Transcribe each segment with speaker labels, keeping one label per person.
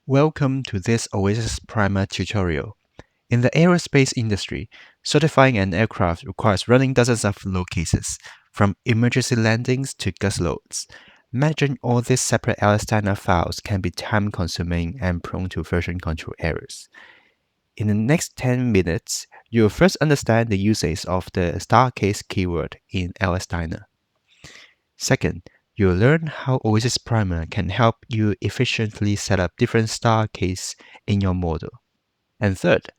Speaker 1: Welcome to this Oasys Primer tutorial. In the aerospace industry, certifying an aircraft requires running dozens of load cases, from emergency landings to gust loads. Managing all these separate LS-DYNA files can be time-consuming and prone to version control errors. In the next 10 minutes, you'll first understand the usage of the star case keyword in LS-DYNA. Second, you'll learn how Oasys Primer can help you efficiently set up different star cases in your model. And third,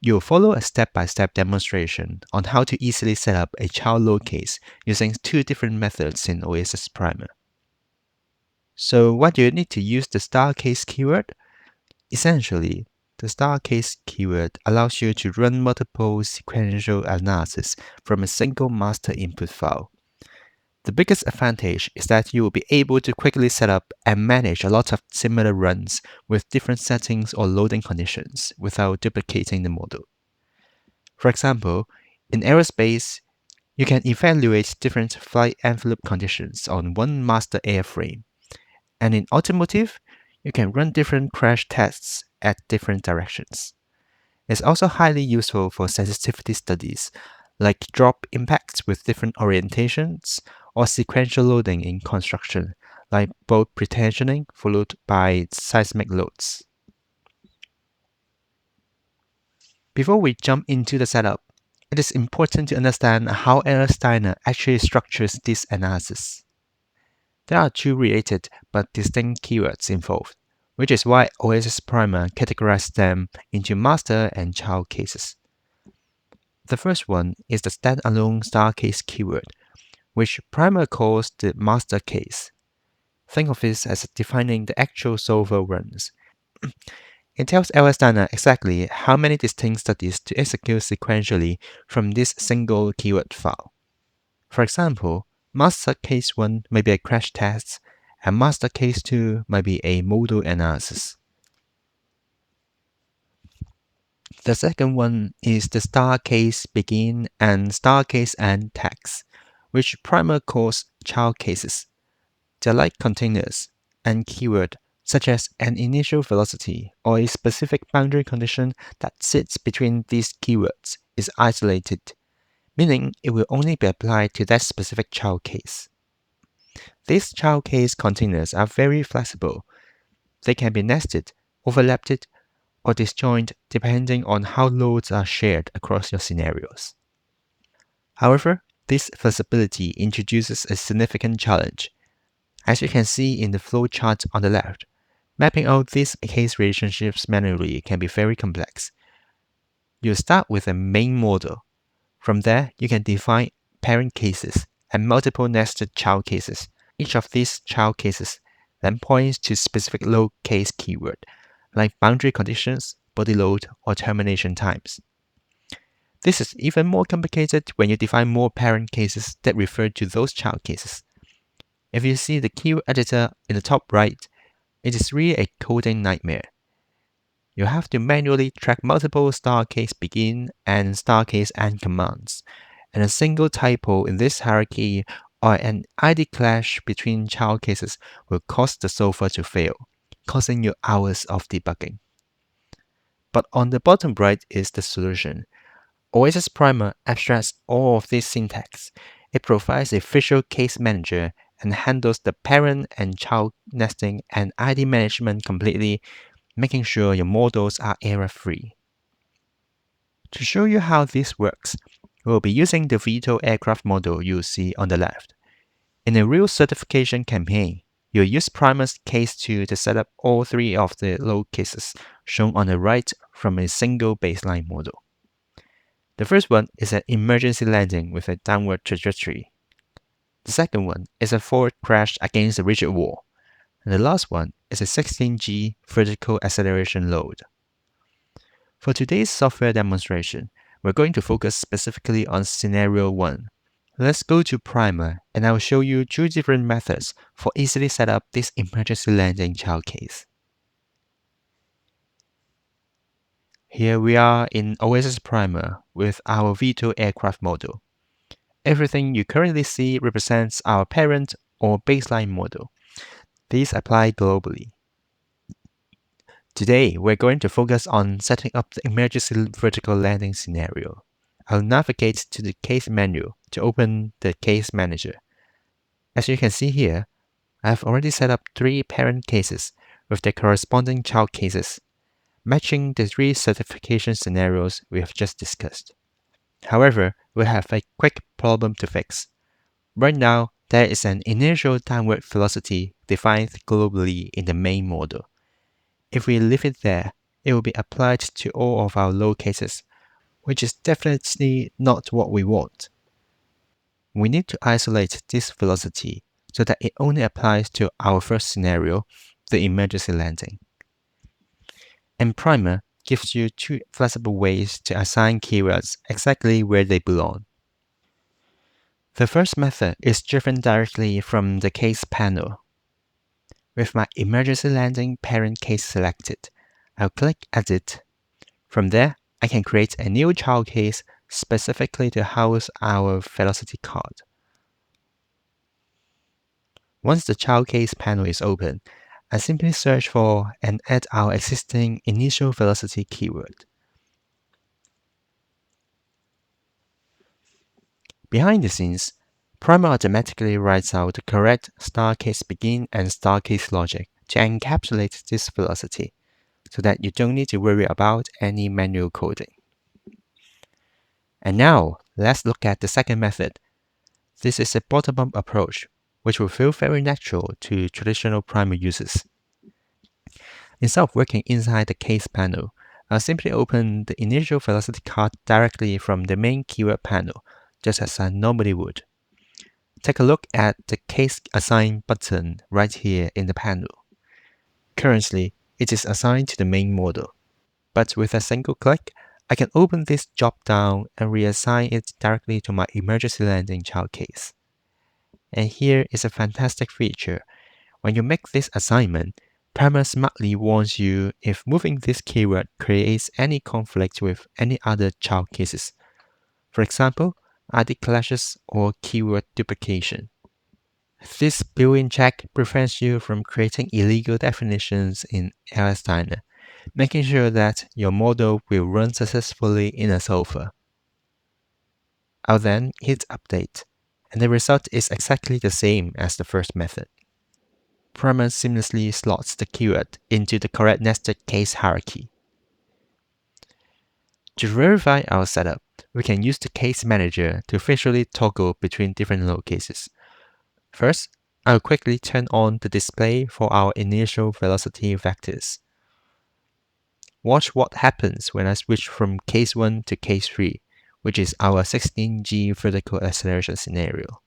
Speaker 1: you'll follow a step-by-step demonstration on how to easily set up a child load case using two different methods in Oasys Primer. So what do you need to use the star case keyword? Essentially, the star case keyword allows you to run multiple sequential analysis from a single master input file. The biggest advantage is that you will be able to quickly set up and manage a lot of similar runs with different settings or loading conditions without duplicating the model. For example, in Aerospace, you can evaluate different flight envelope conditions on one master airframe, and in automotive, you can run different crash tests at different directions. It's also highly useful for sensitivity studies, like drop impacts with different orientations, or sequential loading in construction, like bolt pretensioning followed by seismic loads. Before we jump into the setup, it is important to understand how LS-DYNA actually structures this analysis. There are two related but distinct keywords involved, which is why Oasys Primer categorizes them into master and child cases. The first one is the standalone star case keyword, which Primer calls the master case. Think of this as defining the actual solver runs. It tells LS-DYNA exactly how many distinct studies to execute sequentially from this single keyword file. For example, master case 1 may be a crash test, and master case 2 might be a model analysis. The second one is the star case begin and star case end tags, which Primer calls child cases. They're like containers, and keyword such as an initial velocity or a specific boundary condition that sits between these keywords is isolated, meaning it will only be applied to that specific child case. These child case containers are very flexible. They can be nested, overlapped, or disjoint depending on how loads are shared across your scenarios. However, this flexibility introduces a significant challenge. As you can see in the flowchart on the left, mapping out these case relationships manually can be very complex. You start with a main model. From there, you can define parent cases and multiple nested child cases. Each of these child cases then points to specific load case keyword, like boundary conditions, body load, or termination times. This is even more complicated when you define more parent cases that refer to those child cases. If you see the keyword editor in the top right, it is really a coding nightmare. You have to manually track multiple star case begin and star case end commands, and a single typo in this hierarchy or an ID clash between child cases will cause the solver to fail, causing you hours of debugging. But on the bottom right is the solution. Oasys Primer abstracts all of this syntax. It provides a visual case manager and handles the parent and child nesting and ID management completely, making sure your models are error-free. To show you how this works, we'll be using the VTOL aircraft model you see on the left. In a real certification campaign, you'll use Primer's case 2 to set up all three of the load cases shown on the right from a single baseline model. The first one is an emergency landing with a downward trajectory. The second one is a forward crash against a rigid wall. And the last one is a 16G vertical acceleration load. For today's software demonstration, we're going to focus specifically on scenario 1. Let's go to Primer and I'll show you two different methods for easily set up this emergency landing child case. Here we are in Oasys Primer with our VTOL aircraft model. Everything you currently see represents our parent or baseline model. These apply globally. Today, we're going to focus on setting up the emergency vertical landing scenario. I'll navigate to the case menu to open the case manager. As you can see here, I've already set up 3 parent cases with their corresponding child cases, matching the 3 certification scenarios we have just discussed. However, we have a quick problem to fix. Right now, there is an initial downward velocity defined globally in the main model. If we leave it there, it will be applied to all of our load cases, which is definitely not what we want. We need to isolate this velocity so that it only applies to our first scenario, the emergency landing. And Primer gives you 2 flexible ways to assign keywords exactly where they belong. The first method is driven directly from the case panel. With my emergency landing parent case selected, I'll click Edit. From there, I can create a new child case specifically to house our velocity card. Once the child case panel is open, I simply search for and add our existing initial velocity keyword. Behind the scenes, Primer automatically writes out the correct star case begin and star case logic to encapsulate this velocity, so that you don't need to worry about any manual coding. And now, let's look at the second method. This is a bottom-up approach, which will feel very natural to traditional Primer users. Instead of working inside the case panel, I'll simply open the initial velocity card directly from the main keyword panel, just as I normally would. Take a look at the Case Assign button right here in the panel. Currently, it is assigned to the main model, but with a single click, I can open this drop-down and reassign it directly to my emergency landing child case. And here is a fantastic feature. When you make this assignment, Primer smartly warns you if moving this keyword creates any conflict with any other child cases. For example, ID clashes or keyword duplication. This built-in check prevents you from creating illegal definitions in LS-DYNA, making sure that your model will run successfully in a solver. I'll then hit Update, and the result is exactly the same as the first method. Primer seamlessly slots the keyword into the correct nested case hierarchy. To verify our setup, we can use the Case Manager to visually toggle between different load cases. First, I'll quickly turn on the display for our initial velocity vectors. Watch what happens when I switch from case 1 to case 3, which is our 16g vertical acceleration scenario.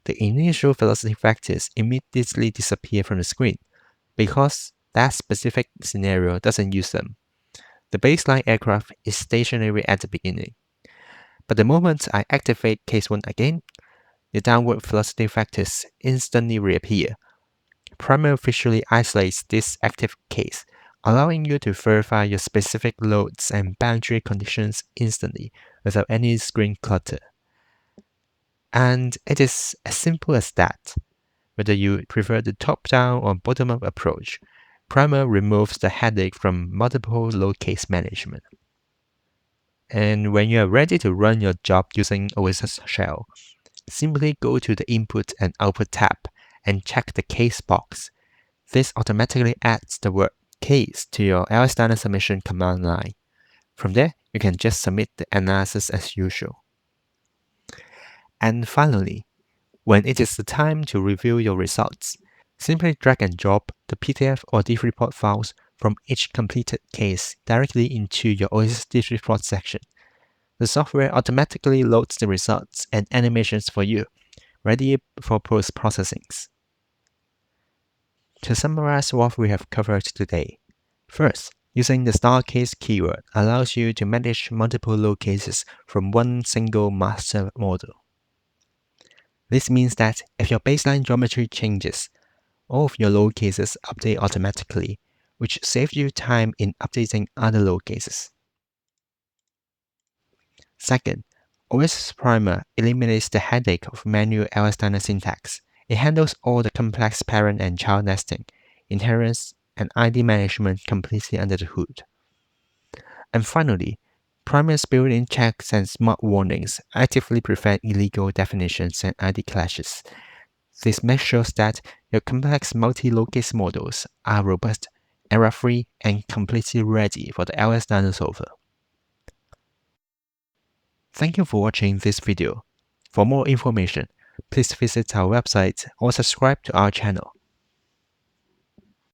Speaker 1: The initial velocity vectors immediately disappear from the screen because that specific scenario doesn't use them. The baseline aircraft is stationary at the beginning. But the moment I activate case 1 again, the downward velocity vectors instantly reappear. Primer visually isolates this active case, allowing you to verify your specific loads and boundary conditions instantly without any screen clutter. And it is as simple as that. Whether you prefer the top-down or bottom-up approach, Primer removes the headache from multiple load case management. And when you are ready to run your job using Oasys shell, simply go to the Input and Output tab and check the case box. This automatically adds the word case to your LS-DYNA submission command line. From there, you can just submit the analysis as usual. And finally, when it is the time to review your results, simply drag and drop the PDF or diff report files from each completed case directly into your Oasys diff report section. The software automatically loads the results and animations for you, ready for post-processing. To summarize what we have covered today, first, using the star case keyword allows you to manage multiple load cases from one single master model. This means that if your baseline geometry changes, all of your load cases update automatically, which saves you time in updating other load cases. Second, Oasys Primer eliminates the headache of manual LS-DYNA syntax. It handles all the complex parent and child nesting, inherence, and ID management completely under the hood. And finally, Primer's built-in checks and smart warnings actively prevent illegal definitions and ID clashes. This makes sure that your complex multi-locase models are robust, error-free, and completely ready for the LS-DYNA solver. Thank you for watching this video. For more information, please visit our website or subscribe to our channel.